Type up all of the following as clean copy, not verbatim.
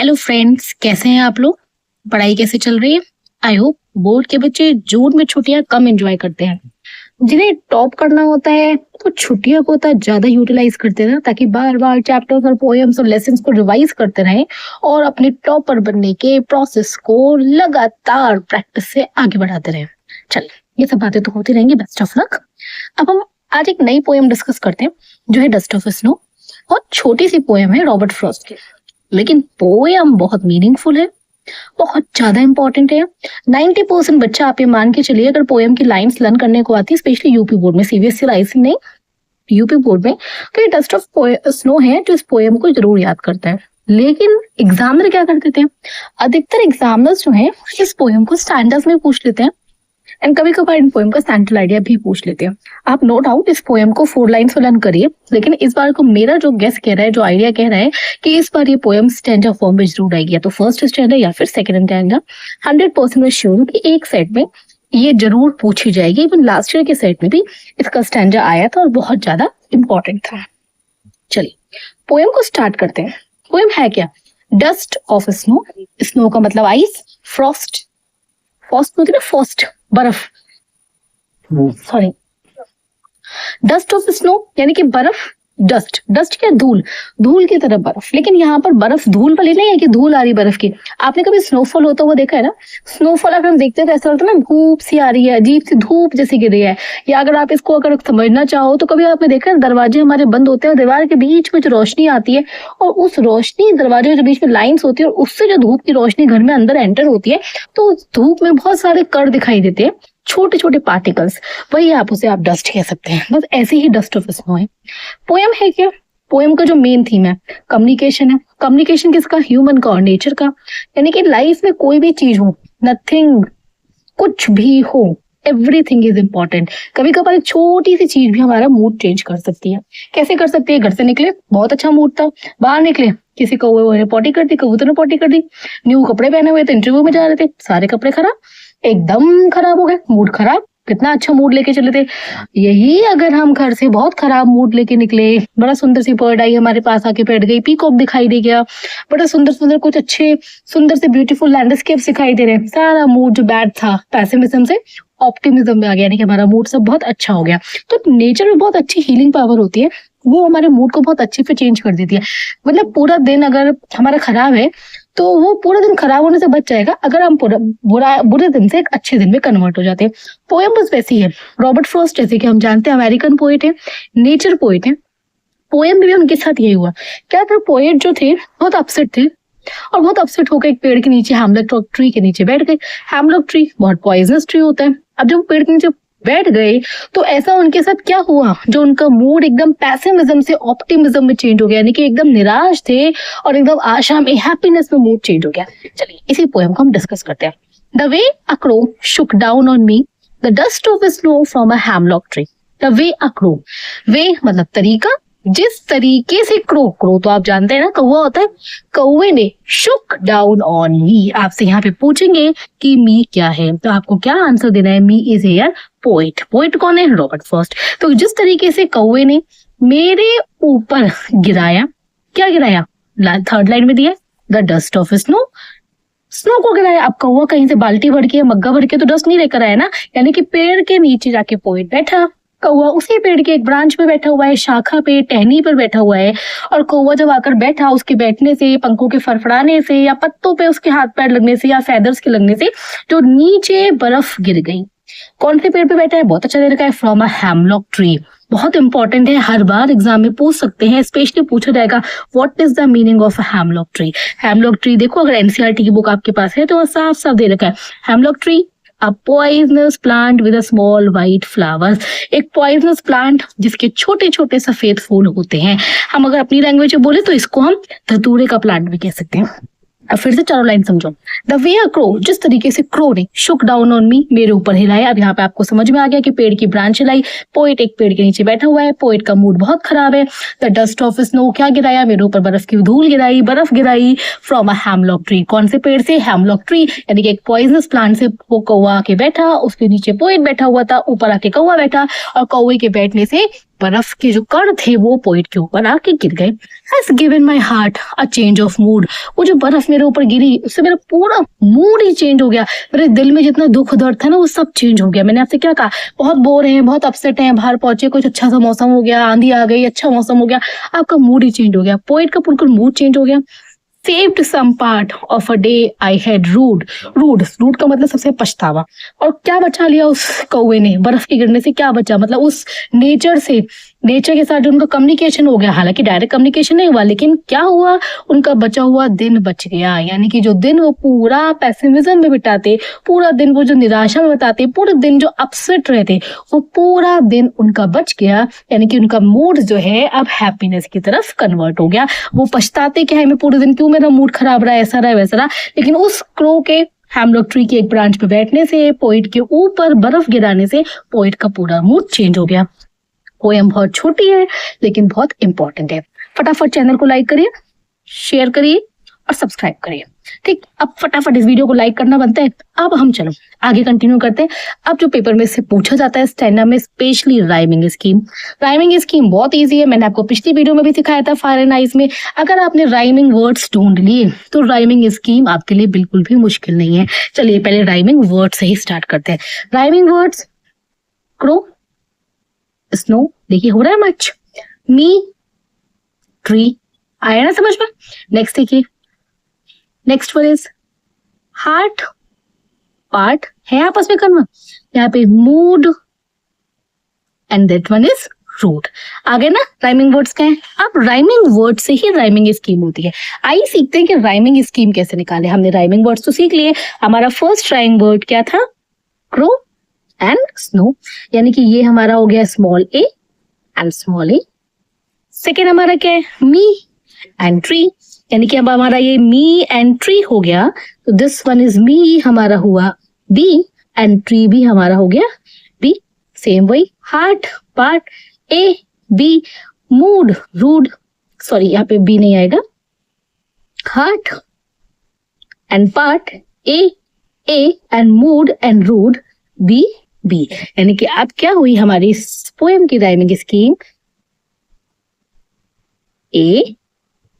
Hello friends, कैसे हैं आप लोग? पढ़ाई कैसे चल रही है? आई होप बोर्ड के बच्चे जून में छुट्टियां कम एंजॉय करते हैं। जिन्हें टॉप करना होता है तो छुट्टियों को ज्यादा यूटिलाइज करते रहे ताकि बार बार चैप्टर्स और पोएम्स और लेसन्स को रिवाइज करते रहें और अपने टॉपर बनने के प्रोसेस को लगातार प्रैक्टिस से आगे बढ़ाते रहें। चल, ये सब बातें तो होती रहेंगी। Best of luck. अब हम आज एक नई पोएम डिस्कस करते हैं जो है डस्ट ऑफ स्नो। बहुत छोटी सी पोएम है रॉबर्ट फ्रॉस्ट की, लेकिन पोएम बहुत मीनिंगफुल है, बहुत ज्यादा इंपॉर्टेंट है। 90% बच्चा आप ये मान के चलिए अगर पोएम की लाइंस लर्न करने को आती है, स्पेशली यूपी बोर्ड में, सीबीएसई आईसी नहीं, यूपी बोर्ड में, तो ये डस्ट ऑफ स्नो है जो इस पोएम को जरूर याद करता है। लेकिन एग्जामिनर क्या करते थे, अधिकतर एग्जामिनर्स जो है इस पोएम को स्टैंडर्ड्स में पूछ लेते हैं एंड कभी कभार इन पोएम का स्टैंडर्ड आइडिया भी पूछ लेते हैं। आप नो डाउट इस पोएम को 4 लाइन्स में लर्न करिए, लेकिन इस बार को मेरा जो गेस कह रहा है, जो आइडिया कह रहा है कि इस बार ये पोएम स्टैंडर्ड फॉर्म में जरूर आएगी, या तो फर्स्ट स्टैंडर्ड या फिर सेकंड स्टैंडर्ड। 100% में श्योर हूँ कि एक सेट में ये जरूर पूछी जाएगी। इवन लास्ट ईयर के सेट में भी इसका स्टैंडर्ड आया था और बहुत ज्यादा इंपॉर्टेंट था। चलिए पोएम को स्टार्ट करते हैं। पोएम है क्या? Dust of snow. स्नो का मतलब आइस, फ्रॉस्ट, फ्रॉस्ट होती है ना, फ्रॉस्ट बर्फ, सॉरी, डस्ट ऑफ स्नो यानी कि बर्फ। डस्ट, डस्ट क्या? धूल, धूल की तरह बर्फ। लेकिन यहाँ पर बर्फ धूल वाली नहीं है कि धूल आ रही बर्फ की। आपने कभी स्नोफॉल होता हुआ देखा है ना? स्नोफॉल अगर हम देखते हैं तो ऐसा लगता है ना धूप सी आ रही है, अजीब सी धूप जैसी गिर रही है। या अगर आप इसको अगर समझना चाहो तो कभी आपने देखा है दरवाजे हमारे बंद होते हैं और दीवार के बीच में जो रोशनी आती है और उस रोशनी दरवाजे के बीच में लाइन्स होती है और उससे जो धूप की रोशनी घर में अंदर एंटर होती है तो उस धूप में बहुत सारे कण दिखाई देते हैं, छोटे छोटे पार्टिकल्स, वही आप उसे आप डस्ट कह सकते हैं। बस ऐसे ही डस्ट ऑफ स्नो है। पोएम है क्या? पोएम का जो मेन थीम है कम्युनिकेशन है। कम्युनिकेशन किसका? ह्यूमन का और नेचर का। यानी कि लाइफ में कोई भी चीज हो, नथिंग, कुछ भी हो, एवरीथिंग इज इम्पोर्टेंट। कभी कभार एक छोटी सी चीज भी हमारा मूड चेंज कर सकती है। कैसे कर सकती है? घर से निकले, बहुत अच्छा मूड था, बाहर निकले, किसी कौवे ने पॉटी कर दी, कबूतर ने पॉटी कर दी, न्यू कपड़े पहने हुए थे, इंटरव्यू में जा रहे थे, सारे कपड़े खराब, एकदम खराब हो गए, मूड खराब। कितना अच्छा मूड लेके चले थे। यही अगर हम घर से बहुत खराब मूड लेके निकले, बड़ा सुंदर सी बर्ड आई हमारे पास आके बैठ गई, पीकॉक दिखाई दे गया, बड़ा सुंदर सुंदर कुछ अच्छे सुंदर से ब्यूटीफुल लैंडस्केप दिखाई दे रहे हैं, सारा मूड जो बैड था पैसिमिज्म से ऑप्टिमिज्म में आ गया, यानी कि हमारा मूड सब बहुत अच्छा हो गया। तो नेचर में बहुत अच्छी हीलिंग पावर होती है, वो हमारे मूड को बहुत अच्छे से चेंज कर देती है। मतलब पूरा दिन अगर हमारा खराब है तो वो पूरा दिन खराब होने से बच जाएगा अगर हम बुरे दिन से एक अच्छे दिन में कन्वर्ट हो जाते हैं। पोएम बस वैसी है। रॉबर्ट फ्रॉस्ट जैसे कि हम जानते हैं अमेरिकन पोएट है, नेचर पोएट है। पोएम में भी उनके साथ यही हुआ। क्या था, पोएट जो थे बहुत अपसेट थे और बहुत अपसेट होकर एक पेड़ के नीचे, हैमलॉक ट्री के नीचे बैठ गए। हैमलॉक ट्री बहुत पॉइजनस ट्री होता है। अब जब पेड़ के नीचे बैठ गए तो ऐसा उनके साथ क्या हुआ, जो उनका मूड एकदम पैसिमिज्म से ऑप्टिमिज्म में चेंज हो गया, यानी कि एकदम निराश थे और एकदम आशा में, हैप्पीनेस में मूड चेंज हो गया। चलिए इसी पोएम को हम डिस्कस करते हैं। The way a crow shook down on me, the dust of snow from a hemlock tree. The way a crow, वे मतलब तरीका, जिस तरीके से क्रो तो आप जानते हैं ना कौवा होता है, कौवे ने शुक डाउन ऑन मी। आपसे यहाँ पे पूछेंगे कि मी क्या है, तो आपको क्या आंसर देना है? Me is here poet. Poet कौन है? Robert Frost. तो जिस तरीके से कौवे ने मेरे ऊपर गिराया, क्या गिराया? थर्ड लाइन में दिया, the dust of snow, snow को गिराया। अब कौवा कहीं से बाल्टी भर के, मग्गा भर के तो डस्ट नहीं लेकर आया ना, यानी कि पेड़ के नीचे जाके पोएट बैठा। कौवा उसी पेड़ के एक ब्रांच पे बैठा हुआ है, शाखा पे, टहनी पर बैठा हुआ है, और कौवा जब आकर बैठा, उसके बैठने से, पंखों के फड़फड़ाने से, या पत्तों पे उसके हाथ पैर लगने से, या फेदर्स के लगने से जो नीचे बर्फ गिर गई। कौन से पेड़ पे बैठा है? बहुत अच्छा दे रखा है, फ्रॉम अ हैमलॉक ट्री। बहुत इंपॉर्टेंट है, हर बार एग्जाम में पूछ सकते हैं, स्पेशली पूछा जाएगा what is the meaning of a hemlock tree. Hemlock tree देखो, अगर एनसीईआरटी की बुक आपके पास है तो साफ साफ दे रखा है, hemlock tree a poisonous plant with a small white flowers। एक poisonous plant जिसके छोटे छोटे सफेद फूल होते हैं। हम अगर अपनी लैंग्वेज में बोले तो इसको हम धतूरे का प्लांट भी कह सकते हैं। अब फिर से चारों लाइन समझो। द वे अ क्रो, जिस तरीके से क्रो ने शुक डाउन ऑन मी, मेरे ऊपर हिलाया। अब यहाँ पे आपको समझ में आ गया कि पेड़ की ब्रांच हिलाई, पोएट एक पेड़ के नीचे बैठा हुआ है, पोएट का मूड बहुत खराब है। द डस्ट ऑफ स्नो, क्या गिराया? मेरे ऊपर बर्फ की धूल गिराई, बर्फ गिराई। फ्रॉम अ हैमलॉक ट्री, कौन से पेड़ से? हैमलॉक ट्री, यानी कि एक पॉइजनस प्लांट से वो कौवा आके बैठा, उसके नीचे पोएट बैठा हुआ था, ऊपर आके कौवा बैठा, और कौवे के बैठने से बर्फ के जो कण थे वो पोइट के ऊपर आके गिर गए। Has given my heart a change of mood. वो जो बर्फ मेरे ऊपर गिरी उससे मेरा पूरा मूड ही चेंज हो गया। मेरे दिल में जितना दुख दर्द था ना वो सब चेंज हो गया। मैंने आपसे क्या कहा, बहुत बोर हैं, बहुत अपसेट हैं, बाहर पहुंचे, कुछ अच्छा सा मौसम हो गया, आंधी आ गई, अच्छा मौसम हो गया, आपका मूड ही चेंज हो गया। पोइट का बिल्कुल मूड चेंज हो गया। Saved some part of a day I had rude का मतलब सबसे पछतावा। और क्या बचा लिया उस कौवे ने, बर्फ के गिरने से क्या बचा, मतलब उस नेचर के साथ जो उनका कम्युनिकेशन हो गया, हालांकि डायरेक्ट कम्युनिकेशन नहीं हुआ, लेकिन क्या हुआ, उनका बचा हुआ दिन बच गया। यानी कि जो दिन वो पूरा पैसिमिज्म में बिताते, पूरा दिन वो जो निराशा में बिताते, पूरे दिन जो अपसेट रहते, वो पूरा दिन उनका बच गया। यानी कि उनका मूड जो है अब हैप्पीनेस की तरफ कन्वर्ट हो गया। वो पछताते क्या है, मैं पूरे दिन क्यों मेरा मूड खराब रहा, ऐसा रहा वैसा रहा, लेकिन उस क्रो के हैमलॉक ट्री के एक ब्रांच पे बैठने से, पोइट के ऊपर बर्फ गिराने से पोइट का पूरा मूड चेंज हो गया। पोएम बहुत छोटी है लेकिन बहुत इंपॉर्टेंट है। फटाफट चैनल को लाइक करिए, शेयर करिए और सब्सक्राइब करिए। ठीक, अब फटाफट इस वीडियो को लाइक करना बनता है। अब हम चलो आगे कंटिन्यू करते हैं। अब जो पेपर में से पूछा जाता है स्टैंडर्ड में, specially rhyming scheme. Rhyming scheme बहुत इजी है, मैंने आपको पिछली वीडियो में भी सिखाया था फायर एंड आइस में। अगर आपने राइमिंग वर्ड्स ढूंढ लिए तो राइमिंग स्कीम आपके लिए बिल्कुल भी मुश्किल नहीं है। चलिए पहले राइमिंग वर्ड से ही स्टार्ट करते हैं। राइमिंग वर्ड्स, क्रो, स्नो, देखिए हो रहा है मैच, मी, ट्री, आया ना समझ में। नेक्स्ट देखिए, next one is heart, part है आपस में करना, यहाँ पे mood and that one is rude. आगे ना राइमिंग वर्ड्स का है। अब राइमिंग वर्ड से ही राइमिंग स्कीम होती है। आइए सीखते हैं कि राइमिंग स्कीम कैसे निकाले। हमने राइमिंग वर्ड्स तो सीख लिए। हमारा फर्स्ट राइमिंग वर्ड क्या था, क्रो एंड स्नो, यानी कि ये हमारा हो गया small A and small A. Second हमारा क्या है, मी एंड ट्री, यानी कि अब हमारा ये मी एंड ट्री हो गया, तो दिस वन इज मी हमारा हुआ बी एंड ट्री भी हमारा हो गया बी। सेम वही, heart, part, A, B, mood, rude, sorry यहाँ पे बी नहीं आएगा, heart and part, A and mood and rude, B B. यानी कि अब क्या हुई हमारी पोएम की rhyming scheme, A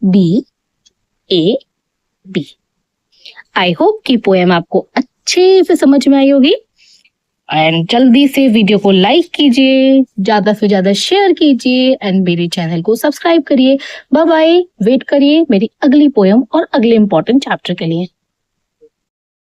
B A B. I hope कि पोएम आपको अच्छे से समझ में आई होगी। एंड जल्दी से वीडियो को लाइक कीजिए, ज्यादा से ज्यादा शेयर कीजिए एंड मेरे चैनल को सब्सक्राइब करिए। बाय बाय, वेट करिए मेरी अगली पोएम और अगले इंपॉर्टेंट चैप्टर के लिए।